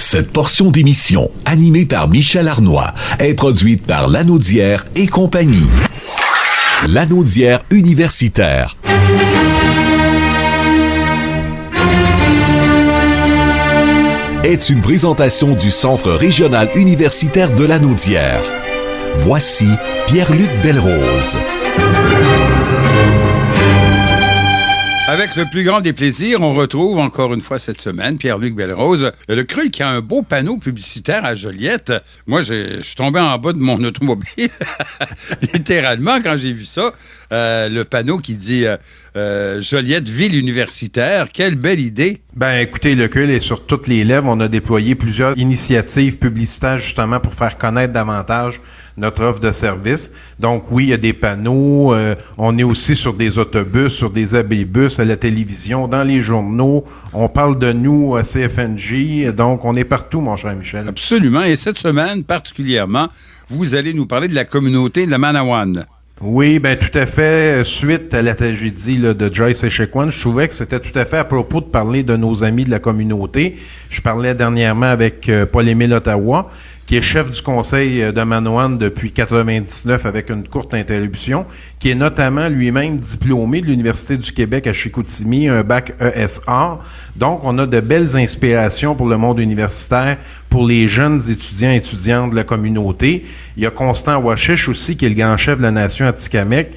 Cette portion d'émission, animée par Michel Arnois, est produite par Lanaudière et compagnie. Lanaudière universitaire. Est une présentation du Centre régional universitaire de Lanaudière. Voici Pierre-Luc Belrose. Avec le plus grand des plaisirs, on retrouve encore une fois cette semaine Pierre-Luc Belrose. Le Cru qui a un beau panneau publicitaire à Joliette. Moi, je suis tombé en bas de mon automobile, littéralement, quand j'ai vu ça. Le panneau qui dit Joliette, ville universitaire. Quelle belle idée! Ben, écoutez, le CUL est sur toutes les lèvres. On a déployé plusieurs initiatives publicitaires justement pour faire connaître davantage notre offre de service. Donc oui, il y a des panneaux. On est aussi sur des autobus, sur des abribus, à la télévision, dans les journaux. On parle de nous à CFNJ. Donc on est partout, mon cher Michel. Absolument. Et cette semaine, particulièrement, vous allez nous parler de la communauté de la Manawan. Oui, ben tout à fait. Suite à la tragédie de Joyce Echequan, je trouvais que c'était tout à fait à propos de parler de nos amis de la communauté. Je parlais dernièrement avec Paul-Émile Ottawa, qui est chef du conseil de Manawan depuis 99 avec une courte interruption, qui est notamment lui-même diplômé de l'Université du Québec à Chicoutimi, un bac ESA. Donc, on a de belles inspirations pour le monde universitaire, pour les jeunes étudiants et étudiantes de la communauté. Il y a Constant Washish aussi, qui est le grand chef de la nation Atikamekw,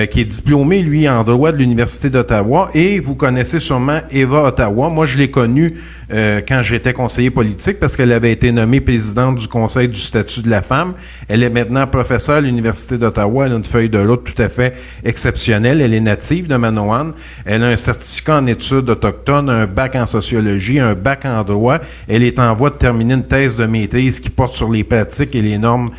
qui est diplômé, lui, en droit de l'Université d'Ottawa. Et vous connaissez sûrement Eva Ottawa. Moi, je l'ai connue quand j'étais conseiller politique parce qu'elle avait été nommée présidente du Conseil du statut de la femme. Elle est maintenant professeure à l'Université d'Ottawa. Elle a une feuille de route tout à fait exceptionnelle. Elle est native de Manawan. Elle a un certificat en études autochtones, un bac en sociologie, un bac en droit. Elle est en voie de terminer une thèse de maîtrise qui porte sur les pratiques et les normes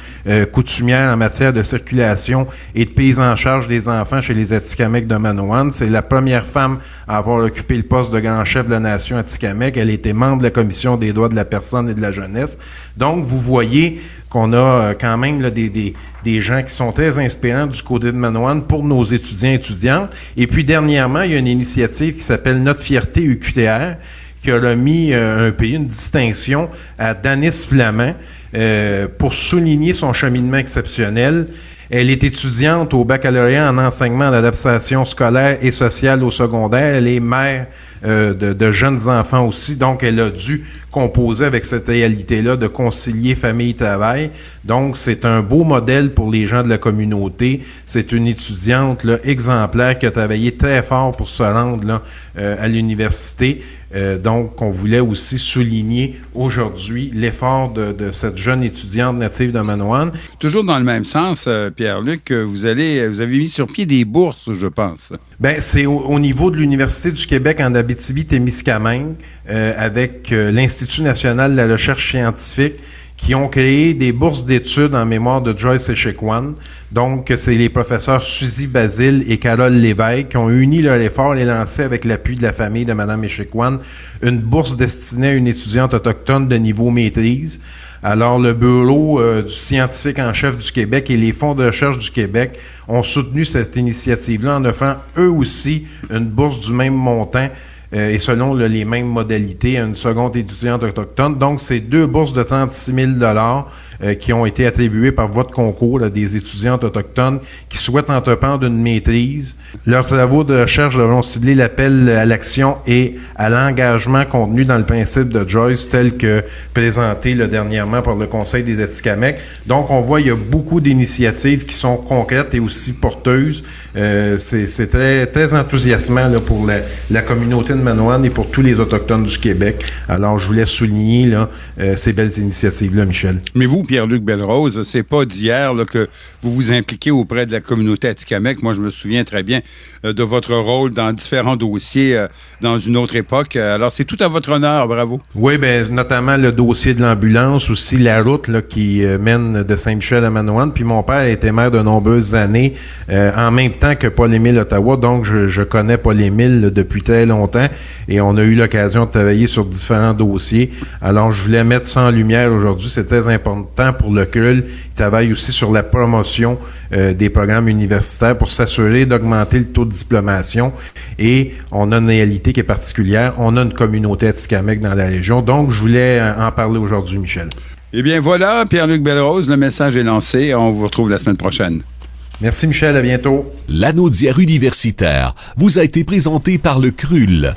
coutumières en matière de circulation et de prise en charge des enfants chez les Atikamekw de Manawan. C'est la première femme à avoir occupé le poste de grand chef de la nation Atikamekw. Elle était membre de la Commission des droits de la personne et de la jeunesse. Donc, vous voyez qu'on a quand même là, des gens qui sont très inspirants du côté de Manawan pour nos étudiants et étudiantes. Et puis, dernièrement, il y a une initiative qui s'appelle Notre fierté UQTR, qui a remis un pays, une distinction à Danis Flamand pour souligner son cheminement exceptionnel. Elle est étudiante au baccalauréat en enseignement d'adaptation scolaire et sociale au secondaire. Elle est mère de jeunes enfants aussi, donc elle a dû composer avec cette réalité-là de concilier famille et travail. Donc, c'est un beau modèle pour les gens de la communauté. C'est une étudiante là, exemplaire qui a travaillé très fort pour se rendre là, à l'université. Donc, on voulait aussi souligner aujourd'hui l'effort de cette jeune étudiante native de Manawan. Toujours dans le même sens, Pierre-Luc, vous avez mis sur pied des bourses, je pense. Ben, c'est au niveau de l'Université du Québec en Abitibi-Témiscamingue, avec l'Institut national de la recherche scientifique, qui ont créé des bourses d'études en mémoire de Joyce Echequan. Donc, c'est les professeurs Suzy Basile et Carole Lévesque qui ont uni leur effort et lancé avec l'appui de la famille de Mme Echequan une bourse destinée à une étudiante autochtone de niveau maîtrise. Alors, le bureau du scientifique en chef du Québec et les fonds de recherche du Québec ont soutenu cette initiative-là en offrant eux aussi une bourse du même montant et selon les mêmes modalités à une seconde étudiante autochtone. Donc, c'est 2 bourses de 36 000 $ qui ont été attribuées par voie de concours là, des étudiantes autochtones qui souhaitent entreprendre une maîtrise. Leurs travaux de recherche devront cibler l'appel à l'action et à l'engagement contenu dans le principe de Joyce tel que présenté là, dernièrement par le Conseil des Atikamekw. Donc, on voit il y a beaucoup d'initiatives qui sont concrètes et aussi porteuses. C'est très, très enthousiasmant là, pour la communauté de Manawan et pour tous les Autochtones du Québec. Alors, je voulais souligner là, ces belles initiatives-là, Michel. Mais vous, Pierre-Luc Belrose, c'est pas d'hier là, que vous vous impliquez auprès de la communauté Atikamekw. Moi, je me souviens très bien de votre rôle dans différents dossiers dans une autre époque. Alors, c'est tout à votre honneur. Bravo. Oui, ben notamment le dossier de l'ambulance, aussi la route là, qui mène de Saint-Michel à Manawan. Puis mon père a été maire de nombreuses années en même temps que Paul-Émile Ottawa. Donc, je connais Paul-Émile là, depuis très longtemps et on a eu l'occasion de travailler sur différents dossiers. Alors, je voulais mettre ça en lumière aujourd'hui. C'est très important tant pour le CRUL. Il travaille aussi sur la promotion des programmes universitaires pour s'assurer d'augmenter le taux de diplomation. Et on a une réalité qui est particulière. On a une communauté atikamekw dans la région. Donc, je voulais en parler aujourd'hui, Michel. Eh bien, voilà, Pierre-Luc Belrose, le message est lancé. On vous retrouve la semaine prochaine. Merci, Michel. À bientôt. L'Anaudière universitaire vous a été présenté par le CRUL.